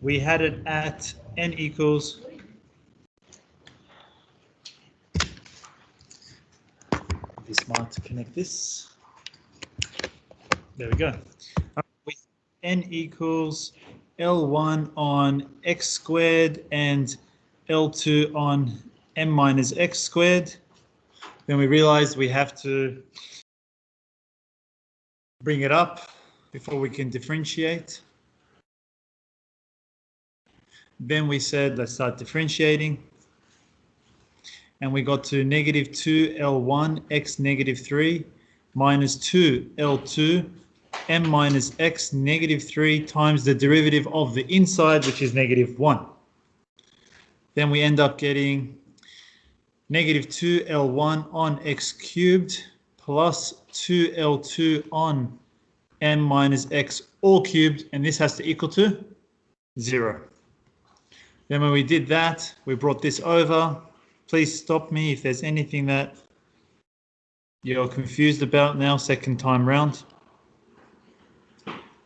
we had it at n equals be smart to connect this. There we go. With n equals L1 on x squared and L2 on m minus x squared. Then we realized we have to bring it up before we can differentiate. Then we said, let's start differentiating. And we got to negative 2L1 x negative 3 minus 2L2 m minus x negative 3 times the derivative of the inside, which is negative 1. Then we end up getting negative 2L1 on x cubed plus 2L2 on m minus x all cubed, and this has to equal to 0. Then when we did that, we brought this over. Please stop me if there's anything that you're confused about now, second time round.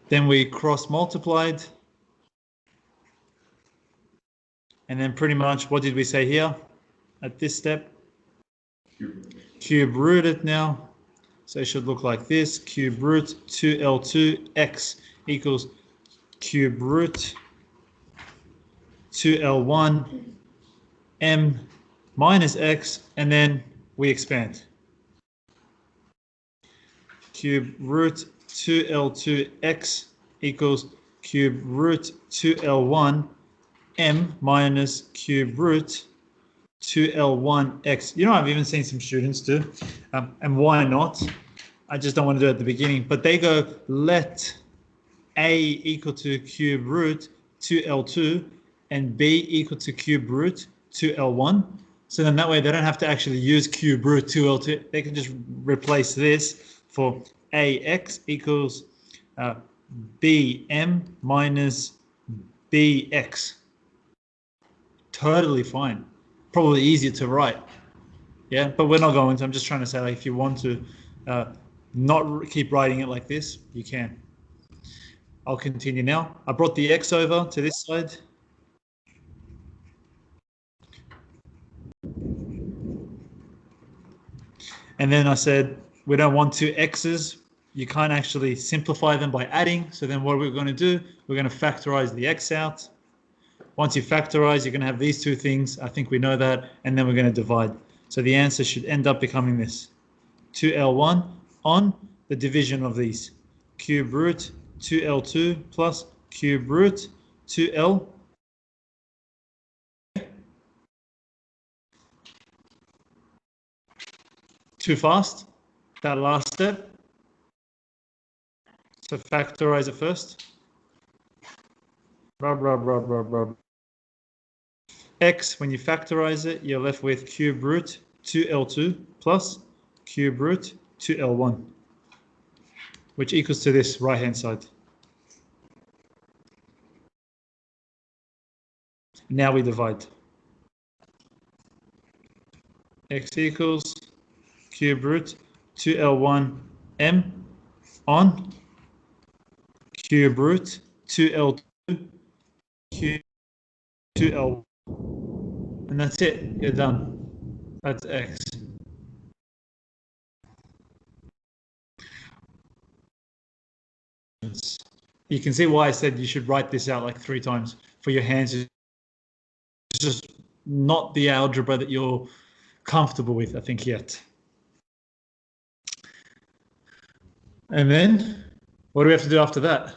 Then we cross multiplied. And then pretty much what did we say here at this step? Cube rooted now. So it should look like this. Cube root 2L2 x equals cube root 2L1 m minus x, and then we expand. Cube root 2L2 x equals cube root 2L1 m minus cube root 2L1 x. You know, I've even seen some students do, and why not? I just don't want to do it at the beginning, but they go, let a equal to cube root 2L2 and b equal to cube root 2L1. So then that way they don't have to actually use cube root 2L2. They can just replace this for ax equals bm minus bx. Totally fine. Probably easier to write. Yeah, but we're not going to. I'm just trying to say, like, if you want to not keep writing it like this, you can. I'll continue now. I brought the x over to this side. And then I said, we don't want two x's. You can't actually simplify them by adding. So then what we're going to do, we're going to factorize the x out. Once you factorize, you're going to have these two things. I think we know that. And then we're going to divide. So the answer should end up becoming this. 2L1 on the division of these. Cube root 2L2 plus cube root 2L. Too fast? That last step. So factorize it first. X, when you factorize it, you're left with cube root 2L2 plus cube root 2L1, which equals to this right-hand side. Now we divide. X equals cube root 2L1 m on cube root 2L2 cube 2L1. And that's it, you're done. That's x. You can see why I said you should write this out like 3 times for your hands. It's just not the algebra that you're comfortable with, I think, yet. And then, what do we have to do after that?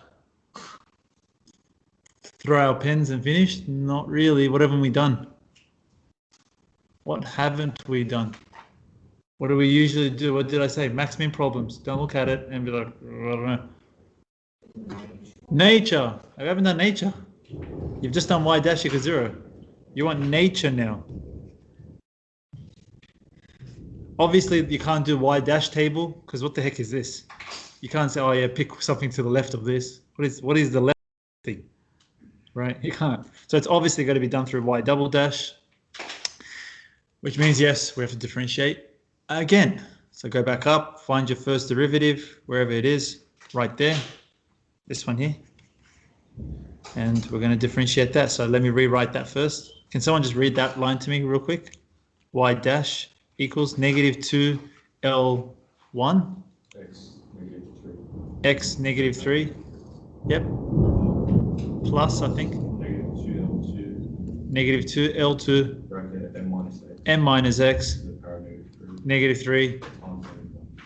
Throw our pens and finish? Not really. What haven't we done? What haven't we done? What do we usually do? What did I say? Max min problems. Don't look at it and be like, I don't know. Nature. I haven't done nature. You've just done y dash equals 0. You want nature now. Obviously, you can't do y dash table because what the heck is this? You can't say, oh yeah, pick something to the left of this. What is the left thing? Right? You can't. So it's obviously going to be done through y double dash, which means, yes, we have to differentiate again. So go back up, find your first derivative, wherever it is, right there. This one here. And we're going to differentiate that. So let me rewrite that first. Can someone just read that line to me real quick? Y dash equals negative 2 L1 x negative 3. Yep. Plus, I think. Negative 2 L2 m minus x negative 3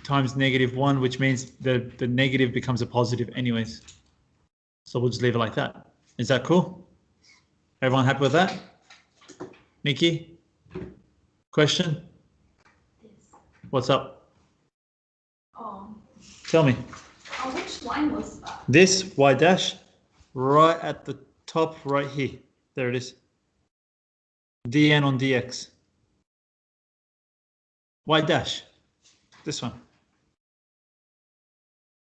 times negative 1, which means the negative becomes a positive anyways. So we'll just leave it like that. Is that cool? Everyone happy with that? Nikki? Question? What's up? Tell me. Which line was that? This y dash right at the top right here. There it is. dn on dx. Y dash. This one.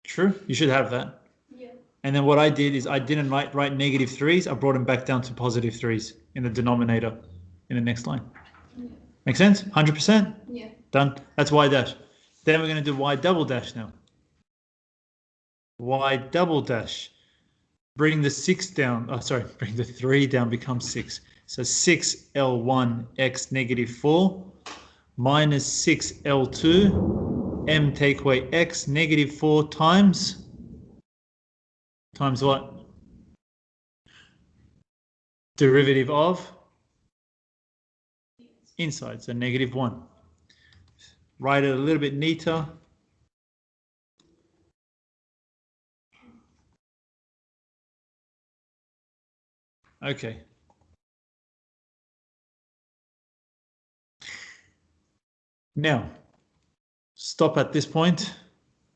True? You should have that. Yeah. And then what I did is I didn't write negative 3s. I brought them back down to positive 3s in the denominator in the next line. Yeah. Make sense? 100%? Yeah. Done. That's y dash. Then we're going to do y double dash now. Y double dash. Bring the 6 down. Oh, sorry. Bring the 3 down, becomes 6. So 6L1 x negative 4 minus 6L2 m take away x negative 4 times what? Derivative of inside, so negative 1. Write it a little bit neater. Okay. Now, stop at this point.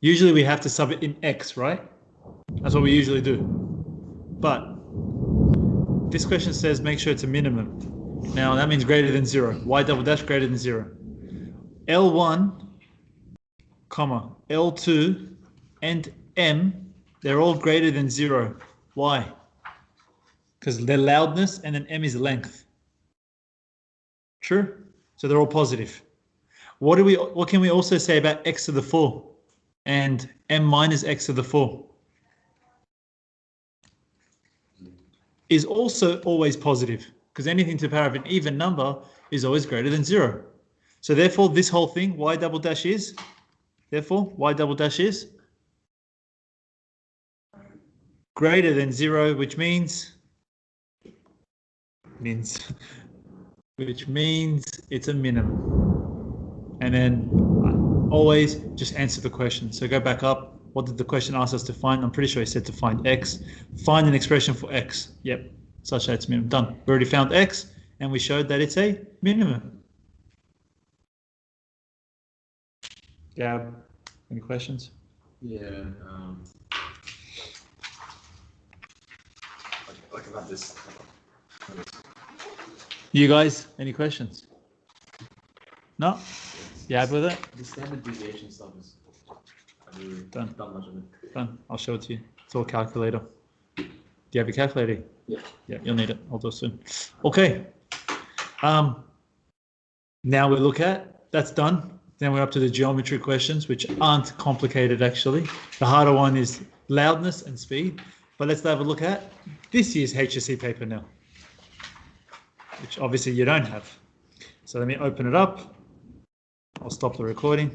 Usually we have to sub it in x, right? That's what we usually do. But this question says make sure it's a minimum. Now that means greater than 0. Y double dash greater than 0. L1, comma, L2 and M, they're all greater than 0. Why? Because they're loudness and then M is length. True? So they're all positive. What can we also say about x to the 4 and m minus x to the 4? Is also always positive, because anything to the power of an even number is always greater than 0. So therefore this whole thing, y double dash is, greater than 0, which means it's a minimum. And then always just answer the question. So go back up. What did the question ask us to find? I'm pretty sure he said to find x. Find an expression for x. Yep, such that it's minimum. Done. We already found x, and we showed that it's a minimum. Gab, any questions? Yeah. Like about this. You guys, any questions? No? You happy with it? The standard deviation stuff is. I've really Done. done much of it. Done. I'll show it to you. It's all calculator. Do you have a calculator? Yeah. Yeah, you'll need it. I'll do it soon. Okay. Now we look at, that's done. Then we're up to the geometry questions, which aren't complicated actually. The harder one is loudness and speed. But let's have a look at this year's HSC paper now, which obviously you don't have. So let me open it up. I'll stop the recording.